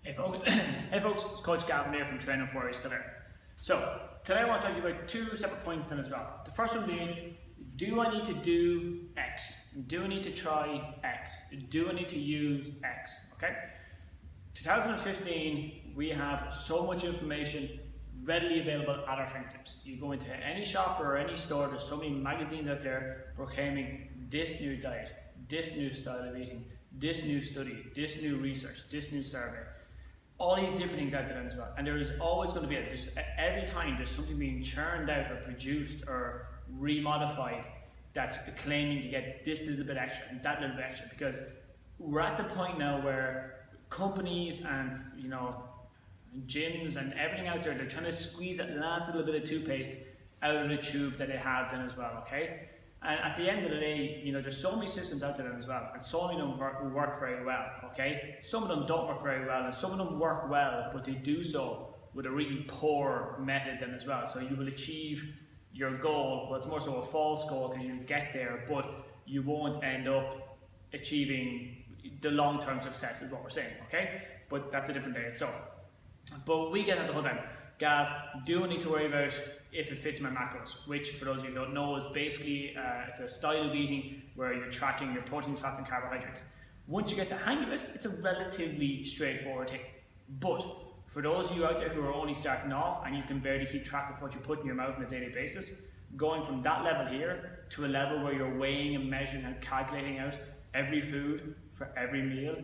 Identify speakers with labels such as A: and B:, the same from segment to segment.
A: Hey folks, it's Coach Gavin here from Training for Kildare. So today I want to talk to you about two separate points then as well. The first one being, do I need to do X? Do I need to try X? Do I need to use X? Okay. 2015, we have so much information readily available at our fingertips. You go into any shop or any store, there's so many magazines out there proclaiming this new diet, this new style of eating, this new study, this new research, this new survey. All these different things out there as well. And there is always going to be, every time there's something being churned out or produced or remodified that's claiming to get this little bit extra and that little bit extra, because we're at the point now where companies and gyms and everything out there, they're trying to squeeze that last little bit of toothpaste out of the tube that they have then as well, okay? And at the end of the day, there's so many systems out there then as well, and so many of them work very well, okay? Some of them don't work very well, and some of them work well, but they do so with a really poor method then as well. So you will achieve your goal, well, it's more so a false goal because you'll get there, but you won't end up achieving the long-term success is what we're saying, okay? But that's a different day. So, but we get at the whole time, Gav, do I need to worry about if it fits my macros, which for those of you who don't know is basically it's a style of eating where you're tracking your proteins, fats and carbohydrates. Once you get the hang of it, it's a relatively straightforward thing. But for those of you out there who are only starting off and you can barely keep track of what you put in your mouth on a daily basis, going from that level here to a level where you're weighing and measuring and calculating out every food for every meal,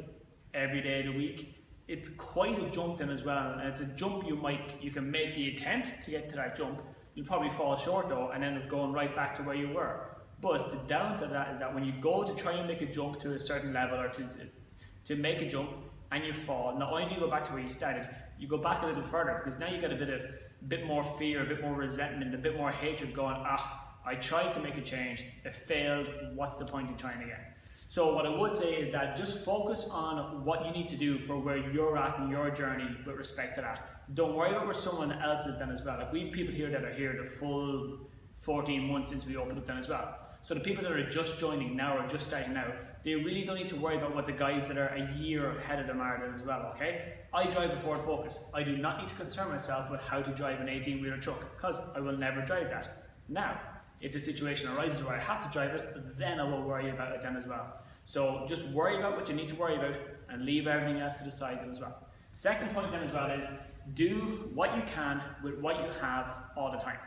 A: every day of the week, it's quite a jump then as well, and it's a jump you can make the attempt to get to that jump. You'll probably fall short though and end up going right back to where you were. But the downside of that is that when you go to try and make a jump to a certain level or to make a jump and you fall, not only do you go back to where you started, you go back a little further because now you get a bit more fear, a bit more resentment, a bit more hatred going, I tried to make a change, it failed, what's the point in trying again? So what I would say is that just focus on what you need to do for where you're at in your journey with respect to that. Don't worry about where someone else is then as well. Like we have people here that are here the full 14 months since we opened up then as well. So the people that are just joining now or just starting now, they really don't need to worry about what the guys that are a year ahead of them are then as well, okay? I drive a Ford Focus. I do not need to concern myself with how to drive an 18-wheeler truck because I will never drive that. Now, if the situation arises where I have to drive it, then I will worry about it then as well. So just worry about what you need to worry about and leave everything else to the side then as well. Second point then as well is do what you can with what you have all the time.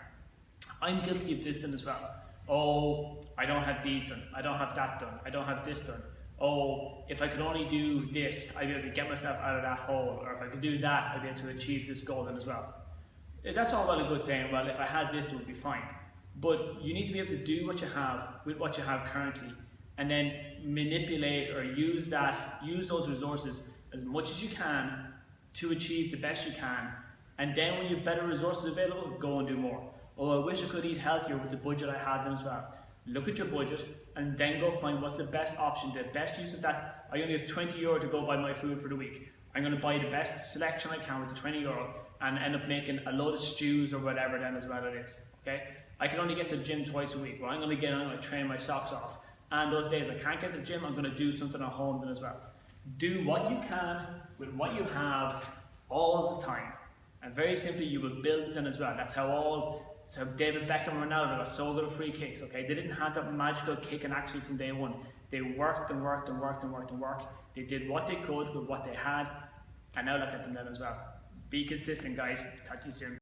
A: I'm guilty of this then as well. Oh, I don't have these done, I don't have that done, I don't have this done. Oh, if I could only do this, I'd be able to get myself out of that hole, or if I could do that, I'd be able to achieve this goal then as well. That's all well and good saying, well, if I had this, it would be fine. But you need to be able to do what you have with what you have currently, and then manipulate or use those resources as much as you can to achieve the best you can. And then when you have better resources available, go and do more. Oh, I wish I could eat healthier with the budget I had then as well. Look at your budget and then go find what's the best option, the best use of that. I only have 20 euro to go buy my food for the week. I'm going to buy the best selection I can with the 20 euro and end up making a load of stews or whatever then as well it is, okay? I can only get to the gym twice a week. Well, I'm going to train my socks off. And those days I can't get to the gym, I'm going to do something at home then as well. Do what you can with what you have all the time. And very simply, you will build it then as well. That's how David Beckham and Ronaldo got so good at free kicks, okay? They didn't have that magical kick and actually from day one. They worked and worked and worked and worked and worked. They did what they could with what they had. And now look at them then as well. Be consistent, guys. Talk to you soon.